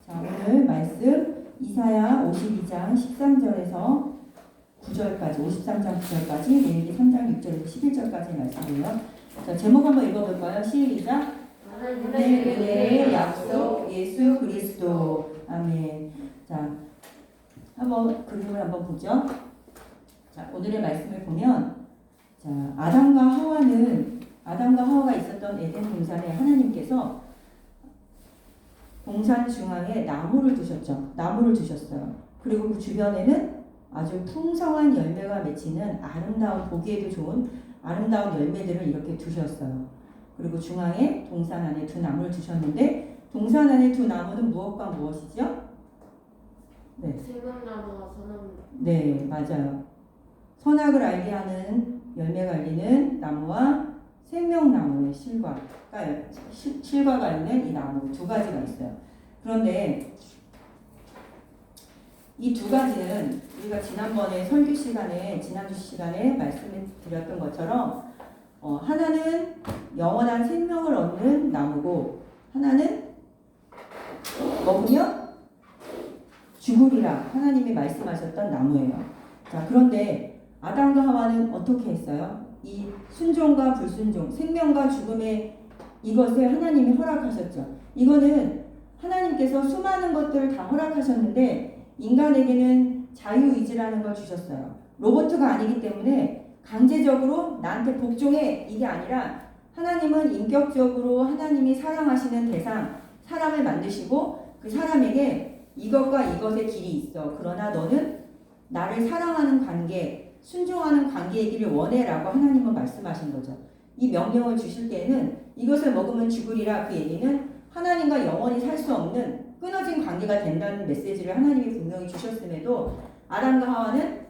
자, 오늘 말씀 이사야 52장 13절에서 9절까지, 53장 9절까지, 레위기 3장 6절에서 11절까지 말씀이에요. 자, 제목 한번 읽어볼까요? 시작. 하나님의 은혜의 약속 예수 그리스도. 아멘. 자, 한번 그림을 한번 보죠. 자, 오늘의 말씀을 보면, 자, 아담과 하와가 있었던 에덴 동산에 하나님께서 동산 중앙에 나무를 두셨어요. 그리고 그 주변에는 아주 풍성한 열매가 맺히는 아름다운, 보기에도 좋은 아름다운 열매들을 이렇게 두셨어요. 그리고 중앙에 동산 안에 두 나무를 두셨는데, 동산 안에 두 나무는 무엇과 무엇이죠? 네. 생명나무와 선악나무. 네, 맞아요. 선악을 알게 하는 열매가 열리는 나무와 생명나무의 실과가 있는 이 나무 두 가지가 있어요. 그런데 이 두 가지는 우리가 지난주 시간에 말씀을 드렸던 것처럼 하나는 영원한 생명을 얻는 나무고, 하나는 먹으면 죽으리라 하나님이 말씀하셨던 나무예요. 자, 그런데 아담과 하와는 어떻게 했어요? 이 순종과 불순종, 생명과 죽음의 이것을 하나님이 허락하셨죠. 이거는 하나님께서 수많은 것들을 다 허락하셨는데 인간에게는 자유의지라는 걸 주셨어요. 로봇가 아니기 때문에 강제적으로 나한테 복종해 이게 아니라, 하나님은 인격적으로 하나님이 사랑하시는 대상, 사람을 만드시고 그 사람에게 이것과 이것의 길이 있어. 그러나 너는 나를 사랑하는 관계, 순종하는 관계이기를 원해라고 하나님은 말씀하신 거죠. 이 명령을 주실 때는 이것을 먹으면 죽으리라, 그 얘기는 하나님과 영원히 살 수 없는 끊어진 관계가 된다는 메시지를 하나님이 분명히 주셨음에도 아담과 하와는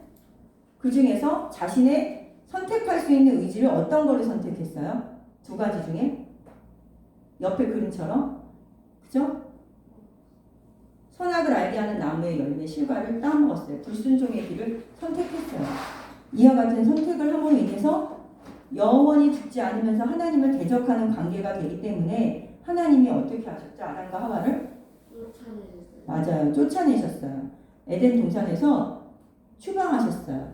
그 중에서 자신의 선택할 수 있는 의지를 어떤 거를 선택했어요? 두 가지 중에 옆에 그림처럼, 그죠? 선악을 알게 하는 나무의 열매 실과를 따먹었어요. 불순종의 길을 선택했어요. 이와 같은 선택을 함으로 인해서 영원히 죽지 않으면서 하나님을 대적하는 관계가 되기 때문에 하나님이 어떻게 하셨죠? 아담과 하와를 쫓아내셨어요. 맞아요. 쫓아내셨어요. 에덴 동산에서 추방하셨어요.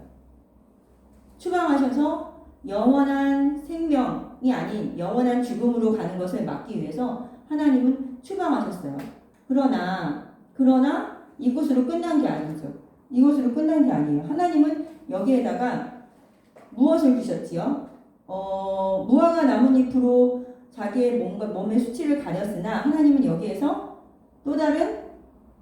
추방하셔서 영원한 생명이 아닌 영원한 죽음으로 가는 것을 막기 위해서 하나님은 추방하셨어요. 그러나 이곳으로 끝난 게 아니죠. 이곳으로 끝난 게 아니에요. 하나님은 여기에다가 무엇을 주셨지요? 무화과 나뭇잎으로 자기의 몸의 수치를 가렸으나 하나님은 여기에서 또 다른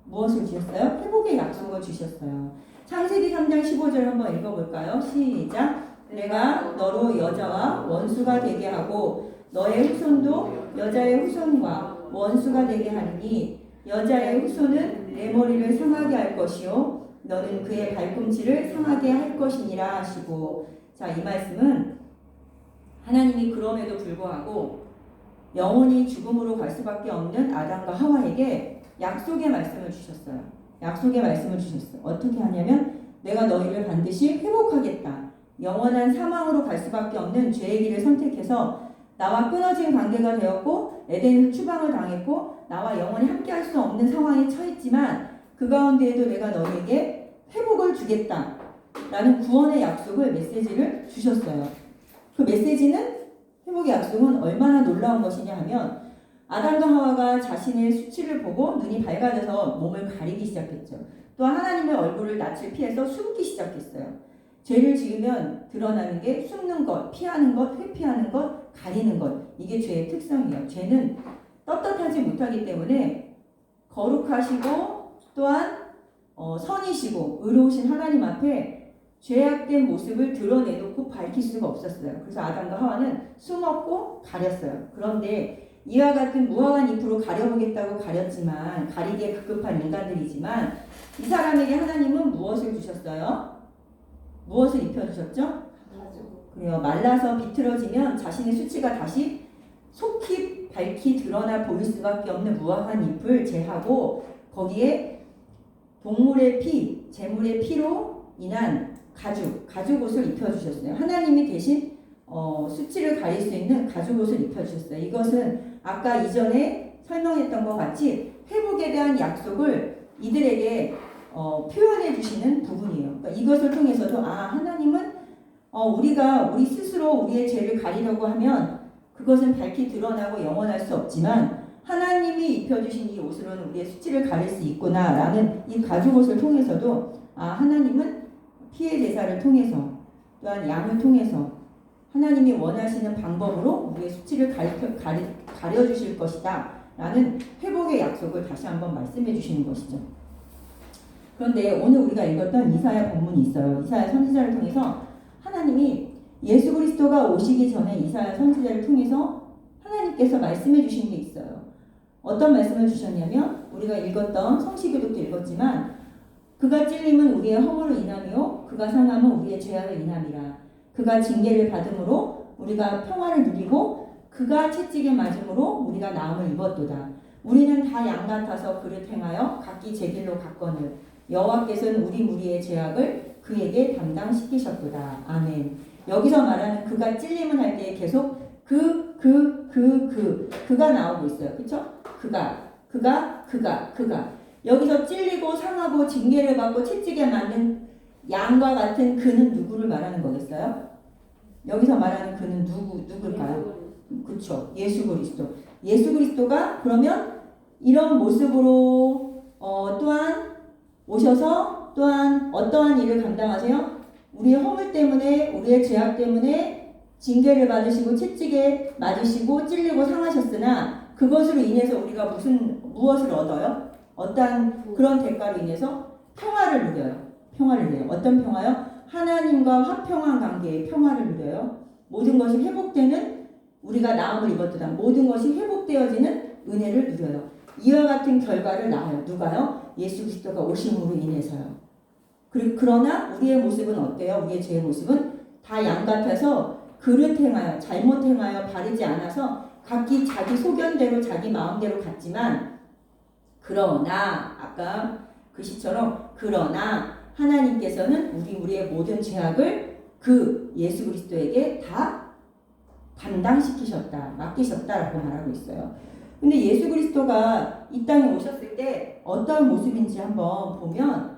무엇을 주셨어요? 회복의 약속을 주셨어요. 창세기 3장 15절 한번 읽어볼까요? 시작. 내가 너로 여자와 원수가 되게 하고 너의 후손도 여자의 후손과 원수가 되게 하리니 여자의 후손은 내 머리를 상하게 할 것이요 너는 그의 발꿈치를 상하게 할 것이니라 하시고, 자, 이 말씀은 하나님이 그럼에도 불구하고 영원히 죽음으로 갈 수밖에 없는 아담과 하와에게 약속의 말씀을 주셨어요. 약속의 말씀을 주셨어요. 어떻게 하냐면 내가 너희를 반드시 회복하겠다. 영원한 사망으로 갈 수밖에 없는 죄의 길을 선택해서 나와 끊어진 관계가 되었고 에덴에서 추방을 당했고 나와 영원히 함께할 수 없는 상황에 처했지만 그 가운데에도 내가 너희에게 회복을 주겠다 라는 구원의 약속을, 메시지를 주셨어요. 그 메시지는, 회복의 약속은 얼마나 놀라운 것이냐 하면 아담과 하와가 자신의 수치를 보고 눈이 밝아져서 몸을 가리기 시작했죠. 또 하나님의 얼굴을 낯을 피해서 숨기 시작했어요. 죄를 지으면 드러나는 게 숨는 것, 피하는 것, 회피하는 것, 가리는 것. 이게 죄의 특성이에요. 죄는 떳떳하지 못하기 때문에 거룩하시고 또한 선이시고 의로우신 하나님 앞에 죄악된 모습을 드러내놓고 밝힐 수가 없었어요. 그래서 아담과 하와는 숨었고 가렸어요. 그런데 이와 같은 무화과 잎으로 가려보겠다고 가렸지만, 가리기에 급급한 인간들이지만 이 사람에게 하나님은 무엇을 주셨어요? 무엇을 입혀주셨죠? 그래요. 말라서 비틀어지면 자신의 수치가 다시 속히 밝히 드러나 보일 수밖에 없는 무화과 잎을 제하고 거기에 동물의 피, 제물의 피로 인한 가죽옷을 입혀주셨어요. 하나님이 대신 수치를 가릴 수 있는 가죽옷을 입혀주셨어요. 이것은 아까 이전에 설명했던 것 같이 회복에 대한 약속을 이들에게 표현해 주시는 부분이에요. 그러니까 이것을 통해서도 하나님은 우리가 우리 스스로 우리의 죄를 가리려고 하면 그것은 밝히 드러나고 영원할 수 없지만 하나님이 입혀주신 이 옷으로는 우리의 수치를 가릴 수 있구나라는 이 가죽옷을 통해서도 하나님은 피해 제사를 통해서 또한 양을 통해서 하나님이 원하시는 방법으로 우리의 수치를 가려주실 것이다 라는 회복의 약속을 다시 한번 말씀해 주시는 것이죠. 그런데 오늘 우리가 읽었던 이사야 본문이 있어요. 이사야 선지자를 통해서 하나님이 예수 그리스도가 오시기 전에 이사야 선지자를 통해서 하나님께서 말씀해 주신 게 있어요. 어떤 말씀을 주셨냐면 우리가 읽었던 성시교독도 읽었지만 그가 찔림은 우리의 허물로 인함이요 그가 상함은 우리의 죄악을 인함이라. 그가 징계를 받음으로 우리가 평화를 누리고 그가 채찍에 맞음으로 우리가 나음을 입었도다. 우리는 다 양 같아서 그를 행하여 각기 제 길로 갔거늘 여호와께서는 우리 무리의 죄악을 그에게 담당시키셨도다. 아멘. 여기서 말하는 그가 찔림을 할 때 계속 그가 나오고 있어요. 그렇죠? 그가 여기서 찔리고 상하고 징계를 받고 채찍에 맞는 양과 같은 그는 누구를 말하는 거겠어요? 여기서 말하는 그는 누굴까요? 그렇죠. 예수 그리스도. 예수 그리스도가 그러면 이런 모습으로 또한 오셔서 또한 어떠한 일을 감당하세요? 우리의 허물 때문에 우리의 죄악 때문에 징계를 받으시고 채찍에 맞으시고 찔리고 상하셨으나 그것으로 인해서 우리가 무엇을 얻어요? 어떠한 그런 대가로 인해서 평화를 누려요. 어떤 평화요? 하나님과 화평한 관계의 평화를 누려요. 모든 것이 회복되는 우리가 나음을 입었도다. 모든 것이 회복되어지는 은혜를 누려요. 이와 같은 결과를 낳아요. 누가요? 예수 그리스도가 오심으로 인해서요. 그러나 우리의 모습은 어때요? 우리의 죄의 모습은 다 양 같아서 그릇 행하여 잘못 행하여 바르지 않아서 각기 자기 소견대로 자기 마음대로 갔지만 그러나 아까 그 시처럼 그러나 하나님께서는 우리의 모든 죄악을 그 예수 그리스도에게 다 담당시키셨다, 맡기셨다라고 말하고 있어요. 근데 예수 그리스도가 이 땅에 오셨을 때 어떤 모습인지 한번 보면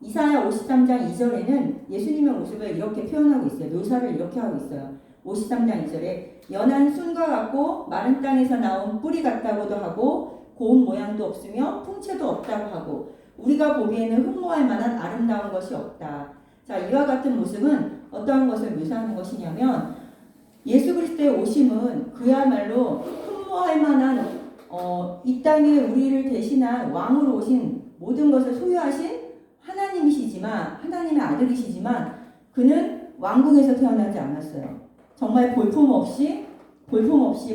이사야 53장 2절에는 예수님의 모습을 이렇게 표현하고 있어요. 묘사를 이렇게 하고 있어요. 53장 2절에 연한 순과 같고 마른 땅에서 나온 뿌리 같다고도 하고 고운 모양도 없으며 풍채도 없다고 하고 우리가 보기에는 흠모할 만한 아름다운 것이 없다. 자, 이와 같은 모습은 어떠한 것을 묘사하는 것이냐면 예수 그리스도의 오심은 그야말로 흠모할 만한 이 땅에 우리를 대신한 왕으로 오신 모든 것을 소유하신 하나님이시지만 하나님의 아들이시지만 그는 왕궁에서 태어나지 않았어요. 정말 볼품 없이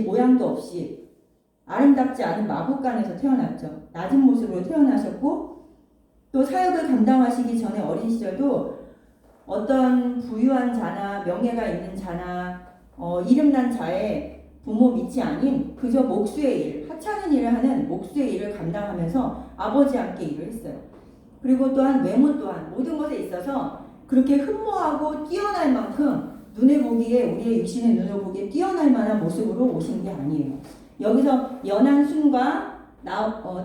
모양도 없이 아름답지 않은 마국간에서 태어났죠. 낮은 모습으로 태어나셨고 또 사역을 감당하시기 전에 어린 시절도 어떤 부유한 자나 명예가 있는 자나 이름난 자의 부모 밑이 아닌 그저 목수의 일, 하찮은 일을 하는 목수의 일을 감당하면서 아버지 함께 일을 했어요. 그리고 또한 외모 또한 모든 것에 있어서 그렇게 흠모하고 뛰어날 만큼 눈에 보기에 우리의 육신의 눈을 보기에 뛰어날 만한 모습으로 오신 게 아니에요. 여기서 연한 순과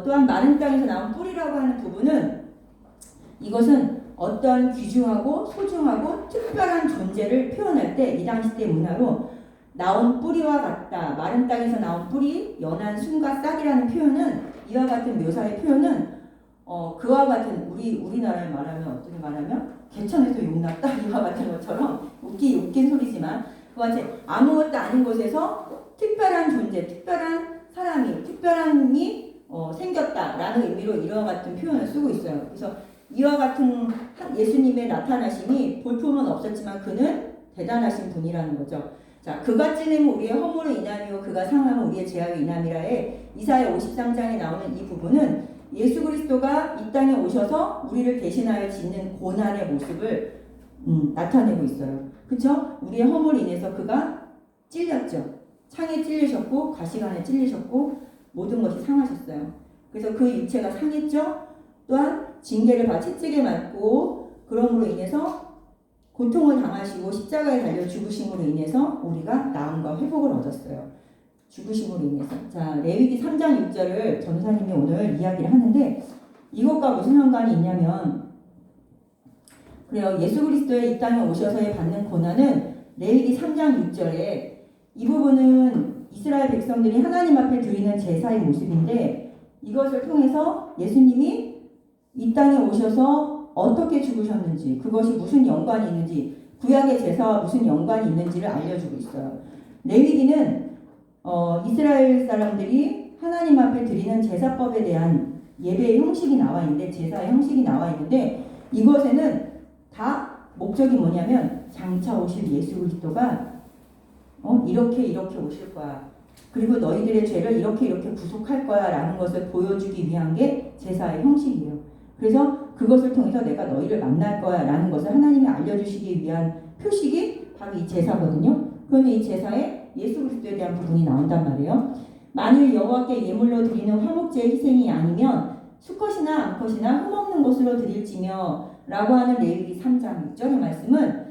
또한 마른 땅에서 나온 뿌리라고 하는 부분은 이것은 어떤 귀중하고 소중하고 특별한 존재를 표현할 때 이 당시 때 문화로 나온 뿌리와 같다. 마른 땅에서 나온 뿌리, 연한 순과 싹이라는 표현은 이와 같은 묘사의 표현은 그와 같은 우리나라에 말하면 어떻게 말하면 개천에서 용났다 이와 같은 것처럼 웃긴 소리지만 그와 같이 아무것도 아닌 곳에서 특별한 존재, 특별한 사람이 생겼다라는 의미로 이와 같은 표현을 쓰고 있어요. 그래서 이와 같은 예수님의 나타나심이 볼품은 없었지만 그는 대단하신 분이라는 거죠. 자, 그가 찔림은 우리의 허물로 인함이요 그가 상함은 우리의 죄악의 인함이라에 이사야 53장에 나오는 이 부분은 예수 그리스도가 이 땅에 오셔서 우리를 대신하여 짓는 고난의 모습을 나타내고 있어요. 그쵸? 우리의 허물로 인해서 그가 찔렸죠. 창에 찔리셨고 가시관에 찔리셨고 모든 것이 상하셨어요. 그래서 그 육체가 상했죠. 또한 징계를 받아 채찍에 맞고 그러므로 인해서 고통을 당하시고 십자가에 달려 죽으심으로 인해서 우리가 나음과 회복을 얻었어요. 죽으심으로 인해서. 자, 레위기 3장 6절을 전사님이 오늘 이야기를 하는데 이것과 무슨 상관이 있냐면 그래요. 예수 그리스도의 이 땅에 오셔서의 받는 고난은 레위기 3장 6절에 이 부분은 이스라엘 백성들이 하나님 앞에 드리는 제사의 모습인데 이것을 통해서 예수님이 이 땅에 오셔서 어떻게 죽으셨는지 그것이 무슨 연관이 있는지 구약의 제사와 무슨 연관이 있는지를 알려주고 있어요. 레위기는 이스라엘 사람들이 하나님 앞에 드리는 제사법에 대한 예배의 형식이 나와 있는데 제사의 형식이 나와 있는데 이것에는 다 목적이 뭐냐면 장차 오실 예수 그리스도가 이렇게 오실 거야. 그리고 너희들의 죄를 이렇게 구속할 거야 라는 것을 보여주기 위한 게 제사의 형식이에요. 그래서 그것을 통해서 내가 너희를 만날 거야 라는 것을 하나님이 알려주시기 위한 표식이 바로 이 제사거든요. 그런데 이 제사에 예수 그리스도에 대한 부분이 나온단 말이에요. 만일 여호와께 예물로 드리는 화목제의 희생이 아니면 수컷이나 암컷이나 흠없는 것으로 드릴지며 라고 하는 레위기 3장 6절의 말씀은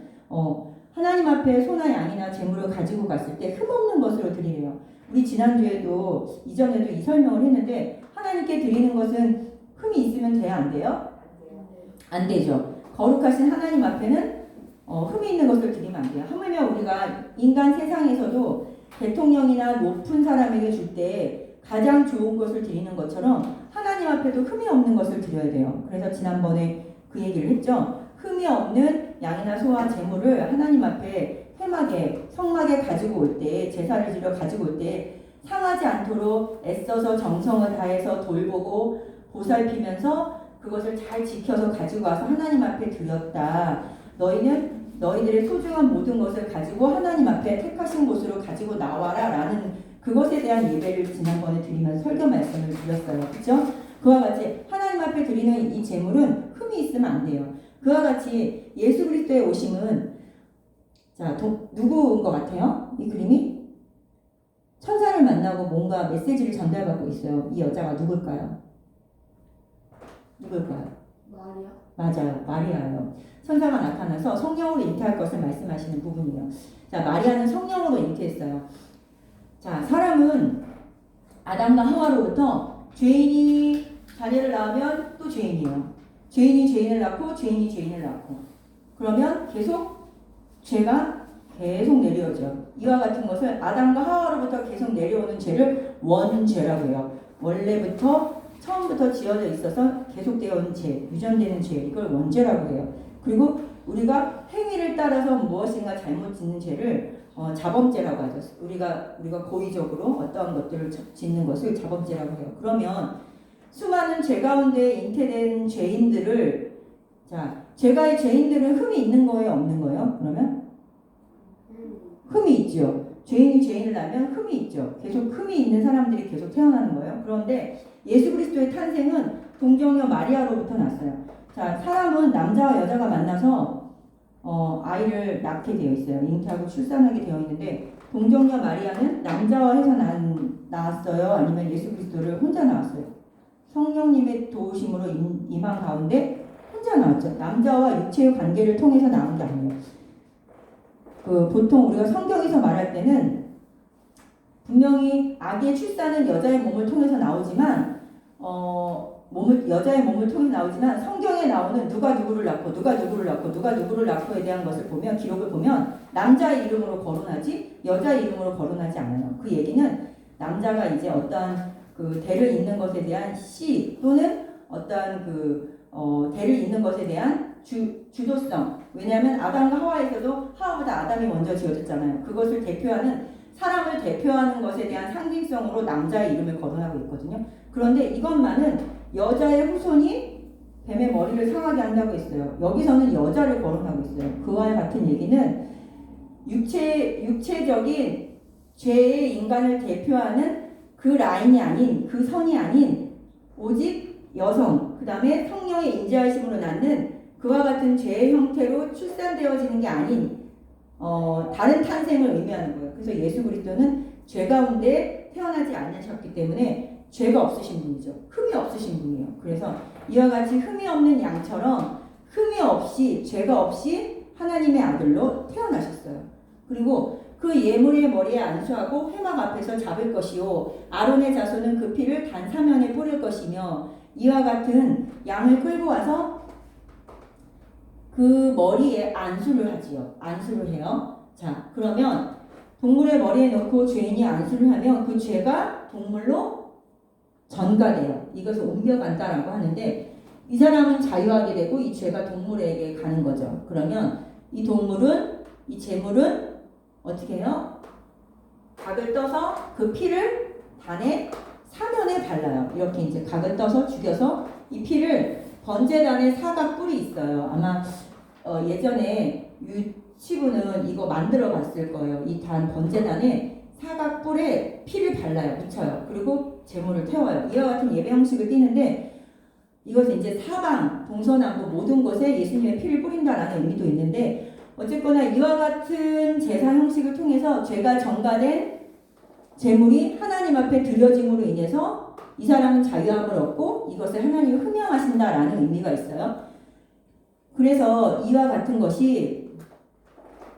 하나님 앞에 소나 양이나 제물을 가지고 갔을 때 흠없는 것으로 드리래요. 우리 지난주에도 이전에도 이 설명을 했는데 하나님께 드리는 것은 흠이 있으면 돼야 안 돼요? 안 되죠. 거룩하신 하나님 앞에는 흠이 있는 것을 드리면 안 돼요. 하물며 우리가 인간 세상에서도 대통령이나 높은 사람에게 줄 때 가장 좋은 것을 드리는 것처럼 하나님 앞에도 흠이 없는 것을 드려야 돼요. 그래서 지난번에 그 얘기를 했죠. 흠이 없는 양이나 소와 제물을 하나님 앞에 회막에 성막에 가지고 올 때 제사를 지러 가지고 올 때 상하지 않도록 애써서 정성을 다해서 돌보고 보살피면서 그것을 잘 지켜서 가지고 와서 하나님 앞에 드렸다. 너희는 너희들의 소중한 모든 것을 가지고 하나님 앞에 택하신 곳으로 가지고 나와라 라는 그것에 대한 예배를 지난번에 드리면서 설교 말씀을 드렸어요. 그렇죠? 그와 같이 하나님 앞에 드리는 이 제물은 흠이 있으면 안 돼요. 그와 같이 예수 그리스도의 오심은 자, 누구인 것 같아요? 이 그림이? 천사를 만나고 뭔가 메시지를 전달받고 있어요. 이 여자가 누굴까요? 누굴까요? 마리아? 맞아요. 마리아예요. 천사가 나타나서 성령으로 잉태할 것을 말씀하시는 부분이에요. 자, 마리아는 성령으로 잉태했어요. 자, 사람은 아담과 하와로부터 죄인이 자녀를 낳으면 또 죄인이에요. 죄인이 죄인을 낳고 죄인이 죄인을 낳고 그러면 계속 죄가 계속 내려오죠. 이와 같은 것을 아담과 하와로부터 계속 내려오는 죄를 원죄라고 해요. 원래부터 처음부터 지어져 있어서 계속되어 온 죄, 유전되는 죄, 이걸 원죄라고 해요. 그리고 우리가 행위를 따라서 무엇인가 잘못 짓는 죄를 자범죄라고 하죠. 우리가 고의적으로 어떠한 것들을 짓는 것을 자범죄라고 해요. 그러면 수많은 죄 가운데 잉태된 죄인들을 죄가의 죄인들은 흠이 있는 거예요, 없는 거예요? 그러면 흠이 있죠. 죄인이 죄인을 낳으면 흠이 있죠. 계속 흠이 있는 사람들이 계속 태어나는 거예요. 그런데 예수 그리스도의 탄생은 동정녀 마리아로부터 났어요. 자, 사람은 남자와 여자가 만나서 아이를 낳게 되어 있어요. 잉태하고 출산하게 되어 있는데 동정녀 마리아는 남자와 해서 낳았어요? 아니면 예수 그리스도를 혼자 낳았어요? 성령님의 도우심으로 임한 가운데 혼자 낳았죠. 남자와 육체의 관계를 통해서 낳은 게 아니에요. 보통 우리가 성경에서 말할 때는 분명히 아기의 출산은 여자의 몸을 통해서 나오지만 여자의 몸을 통해 나오지만 성경에 나오는 누가 누구를 낳고에 대한 것을 보면 기록을 보면 남자의 이름으로 거론하지 여자의 이름으로 거론하지 않아요. 그 얘기는 남자가 이제 어떠한 그 대를 잇는 것에 대한 씨 또는 어떠한 대를 잇는 것에 대한 주도성. 왜냐하면 아담과 하와에서도 하와보다 아담이 먼저 지어졌잖아요. 그것을 대표하는 사람을 대표하는 것에 대한 상징성으로 남자의 이름을 거론하고 있거든요. 그런데 이것만은 여자의 후손이 뱀의 머리를 상하게 한다고 했어요. 여기서는 여자를 거론하고 있어요. 그와 같은 얘기는 육체적인 죄의 인간을 대표하는 그 라인이 아닌 그 선이 아닌 오직 여성 그 다음에 성령의 인자하심으로 낳는 그와 같은 죄의 형태로 출산되어지는 게 아닌 다른 탄생을 의미하는 거예요. 그래서 예수 그리스도는 죄 가운데 태어나지 않으셨기 때문에 죄가 없으신 분이죠. 흠이 없으신 분이에요. 그래서 이와 같이 흠이 없는 양처럼 흠이 없이 죄가 없이 하나님의 아들로 태어나셨어요. 그리고 그 예물의 머리에 안수하고 회막 앞에서 잡을 것이요 아론의 자손은 그 피를 단 사면에 뿌릴 것이며 이와 같은 양을 끌고 와서 그 머리에 안수를 하지요. 안수를 해요. 자, 그러면 동물의 머리에 넣고 죄인이 안수를 하면 그 죄가 동물로 전가돼요. 이것을 옮겨간다라고 하는데 이 사람은 자유하게 되고 이 죄가 동물에게 가는 거죠. 그러면 이 동물은 이 제물은 어떻게 해요? 각을 떠서 그 피를 단의 사면에 발라요. 이렇게 이제 각을 떠서 죽여서 이 피를 번제단에 사각 뿔이 있어요. 아마 예전에 유치부는 이거 만들어 봤을 거예요. 이 단 번제단에 사각 뿔에 피를 발라요. 묻혀요. 그리고 제물을 태워요. 이와 같은 예배 형식을 띠는데 이것은 이제 사방, 동서남북 모든 곳에 예수님의 피를 뿌린다라는 의미도 있는데 어쨌거나 이와 같은 제사 형식을 통해서 죄가 전가된 제물이 하나님 앞에 드려짐으로 인해서 이 사람은 자유함을 얻고 이것을 하나님이 흠양하신다라는 의미가 있어요. 그래서 이와 같은 것이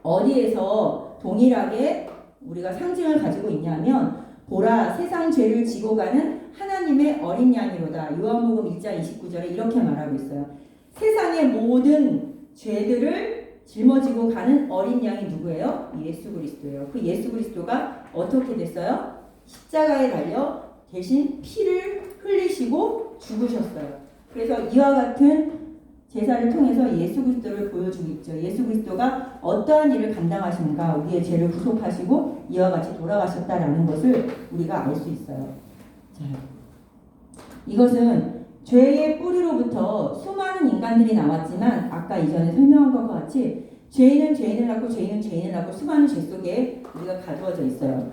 어디에서 동일하게 우리가 상징을 가지고 있냐면 보라 세상 죄를 지고 가는 하나님의 어린 양이로다. 요한복음 1장 29절에 이렇게 말하고 있어요. 세상의 모든 죄들을 짊어지고 가는 어린 양이 누구예요? 예수 그리스도예요. 그 예수 그리스도가 어떻게 됐어요? 십자가에 달려 대신 피를 흘리시고 죽으셨어요. 그래서 이와 같은 제사를 통해서 예수 그리스도를 보여주고 있죠. 예수 그리스도가 어떠한 일을 감당하시는가, 우리의 죄를 구속하시고 이와 같이 돌아가셨다라는 것을 우리가 알 수 있어요. 자, 이것은 죄의 뿌리로부터 수많은 인간들이 나왔지만 아까 이전에 설명한 것과 같이 죄인은 죄인을 낳고 죄인은 죄인을 낳고 수많은 죄 속에 우리가 가두어져 있어요.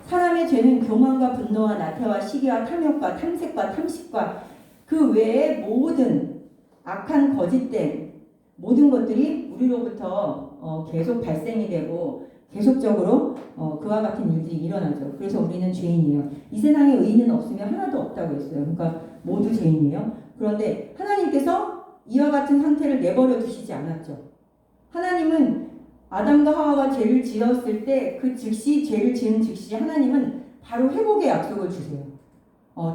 사람의 죄는 교만과 분노와 나태와 시기와 탐욕과 탐색과 탐식과 그 외의 모든 악한 거짓된 모든 것들이 우리로부터 계속 발생이 되고 계속적으로 그와 같은 일들이 일어나죠. 그래서 우리는 죄인이에요. 이 세상에 의인은 없으면 하나도 없다고 했어요. 그러니까 모두 죄인이에요. 그런데 하나님께서 이와 같은 상태를 내버려 두시지 않았죠. 하나님은 아담과 하와가 죄를 지었을 때 그 즉시 죄를 지은 즉시 하나님은 바로 회복의 약속을 주세요.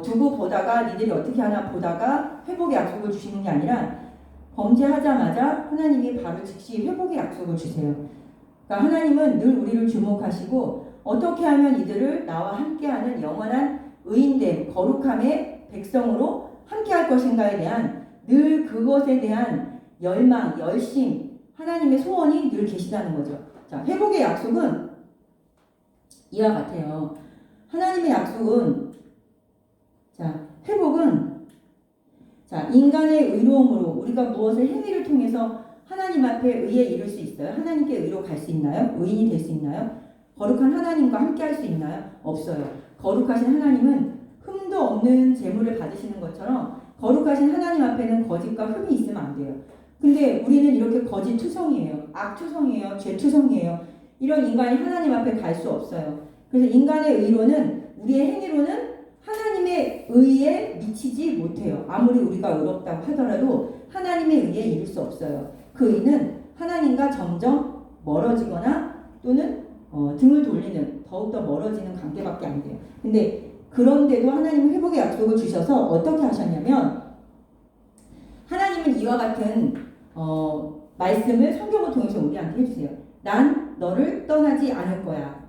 두고 보다가 니들이 어떻게 하나 보다가 회복의 약속을 주시는 게 아니라 범죄하자마자 하나님이 바로 즉시 회복의 약속을 주세요. 그러니까 하나님은 늘 우리를 주목하시고 어떻게 하면 이들을 나와 함께하는 영원한 의인됨, 거룩함의 백성으로 함께할 것인가에 대한 늘 그것에 대한 열망, 열심, 하나님의 소원이 늘 계시다는 거죠. 자, 회복의 약속은 이와 같아요. 하나님의 약속은 회복은 인간의 의로움으로 우리가 무엇을 행위를 통해서 하나님 앞에 의에 이를 수 있어요? 하나님께 의로 갈 수 있나요? 의인이 될 수 있나요? 거룩한 하나님과 함께 할 수 있나요? 없어요. 거룩하신 하나님은 흠도 없는 재물을 받으시는 것처럼 거룩하신 하나님 앞에는 거짓과 흠이 있으면 안 돼요. 근데 우리는 이렇게 거짓투성이에요. 악투성이에요. 죄투성이에요. 이런 인간이 하나님 앞에 갈 수 없어요. 그래서 인간의 의로는 우리의 행위로는 하나님의 의에 미치지 못해요. 아무리 우리가 의롭다고 하더라도 하나님의 의에 이를 수 없어요. 그 의는 하나님과 점점 멀어지거나 또는 등을 돌리는 더욱더 멀어지는 관계밖에 안 돼요. 근데 그런데도 하나님은 회복의 약속을 주셔서 어떻게 하셨냐면 하나님은 이와 같은 말씀을 성경을 통해서 우리한테 해주세요. 난 너를 떠나지 않을 거야.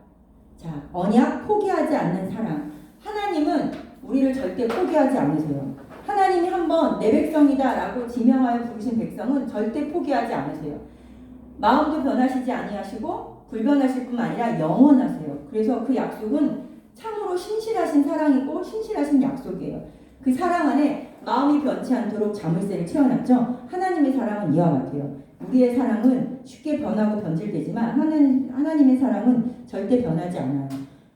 자, 언약 포기하지 않는 사랑. 하나님은 우리를 절대 포기하지 않으세요. 하나님이 한번 내 백성이다 라고 지명하여 부르신 백성은 절대 포기하지 않으세요. 마음도 변하시지 아니하시고 불변하실 뿐만 아니라 영원하세요. 그래서 그 약속은 참으로 신실하신 사랑이고 신실하신 약속이에요. 그 사랑 안에 마음이 변치 않도록 자물쇠를 채워놨죠. 하나님의 사랑은 이와 같아요. 우리의 사랑은 쉽게 변하고 변질되지만 하나님의 사랑은 절대 변하지 않아요.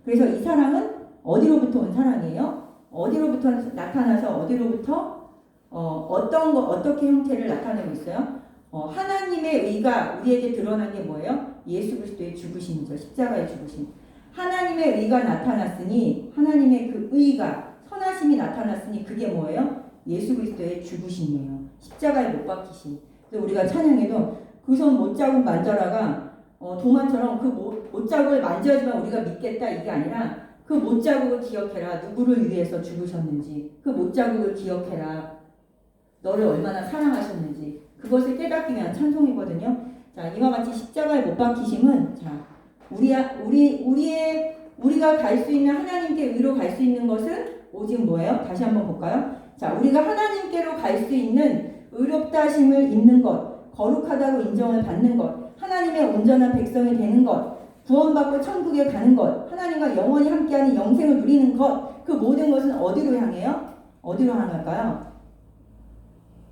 그래서 이 사랑은 어디로부터 온 사랑이에요? 어디로부터 나타나서 어디로부터 어떻게 형태를 나타내고 있어요? 하나님의 의가 우리에게 드러난 게 뭐예요? 예수 그리스도의 죽으심이죠. 십자가의 죽으심. 하나님의 의가 나타났으니 하나님의 그 의가 선하심이 나타났으니 그게 뭐예요? 예수 그리스도의 죽으심이에요. 십자가에 못 박히심. 그래서 우리가 찬양해도 그 손 못자국 만져라가 도마처럼 그 못자국을 만져야지만 우리가 믿겠다 이게 아니라 그 못자국을 기억해라. 누구를 위해서 죽으셨는지 그 못자국을 기억해라. 너를 얼마나 사랑하셨는지 그것을 깨닫기 위한 찬송이거든요. 자, 이와 같이 십자가에 못 박히심은 자, 우리가 갈 수 있는 하나님께 의로 갈 수 있는 것은 오직 뭐예요? 다시 한번 볼까요? 자, 우리가 하나님께로 갈 수 있는 의롭다 하심을 입는 것, 거룩하다고 인정을 받는 것, 하나님의 온전한 백성이 되는 것, 구원받고 천국에 가는 것, 하나님과 영원히 함께하는 영생을 누리는 것, 그 모든 것은 어디로 향해요? 어디로 향할까요?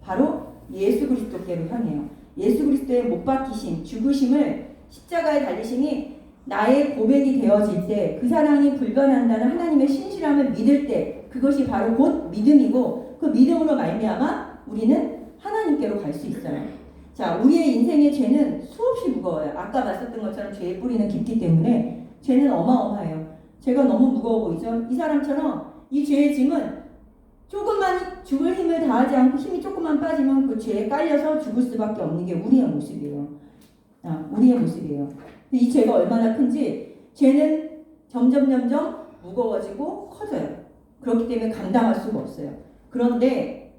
바로 예수 그리스도께로 향해요. 예수 그리스도의 못 박히심, 죽으심을 십자가에 달리심이 나의 고백이 되어질 때, 그 사랑이 불변한다는 하나님의 신실함을 믿을 때, 그것이 바로 곧 믿음이고, 그 믿음으로 말미암아 우리는 하나님께로 갈 수 있어요. 자, 우리의 인생의 죄는 수없이 무거워요. 아까 봤었던 것처럼 죄의 뿌리는 깊기 때문에 죄는 어마어마해요. 죄가 너무 무거워 보이죠? 이 사람처럼 이 죄의 짐은 조금만 죽을 힘을 다하지 않고 힘이 조금만 빠지면 그 죄에 깔려서 죽을 수밖에 없는 게 우리의 모습이에요. 우리의 모습이에요. 이 죄가 얼마나 큰지 죄는 점점 무거워지고 커져요. 그렇기 때문에 감당할 수가 없어요. 그런데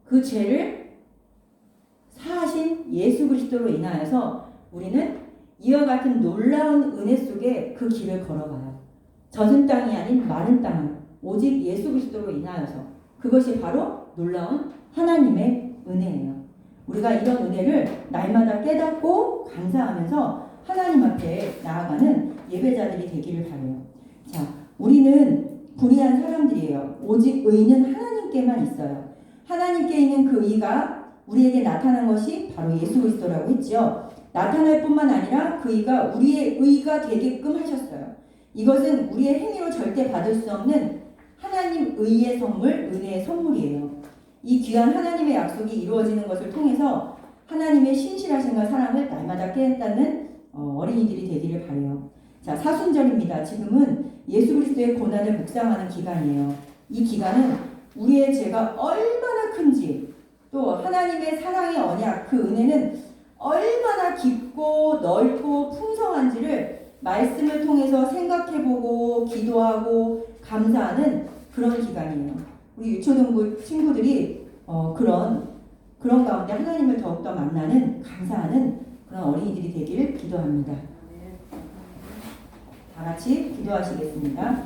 그 죄를 사하신 예수 그리스도로 인하여서 우리는 이와 같은 놀라운 은혜 속에 그 길을 걸어가요. 젖은 땅이 아닌 마른 땅, 오직 예수 그리스도로 인하여서 그것이 바로 놀라운 하나님의 은혜예요. 우리가 이런 은혜를 날마다 깨닫고 감사하면서 하나님 앞에 나아가는 예배자들이 되기를 바라요. 자, 우리는 불의한 사람들이에요. 오직 의는 하나님께만 있어요. 하나님께 있는 그 의가 우리에게 나타난 것이 바로 예수 그리스도라고 했죠. 나타날 뿐만 아니라 그 의가 우리의 의가 되게끔 하셨어요. 이것은 우리의 행위로 절대 받을 수 없는 하나님 의의 선물, 은혜의 선물이에요. 이 귀한 하나님의 약속이 이루어지는 것을 통해서 하나님의 신실하심과 사랑을 날마다 깨닫는 어린이들이 되기를 바라요. 자, 사순절입니다. 지금은 예수 그리스도의 고난을 묵상하는 기간이에요. 이 기간은 우리의 죄가 얼마나 큰지 또 하나님의 사랑의 언약, 그 은혜는 얼마나 깊고 넓고 풍성한지를 말씀을 통해서 생각해보고 기도하고 감사하는 그런 기간이에요. 우리 유초등부 친구들이 그런 가운데 하나님을 더욱더 만나는 감사하는 그런 어린이들이 되기를 기도합니다. 다 같이 기도하시겠습니다.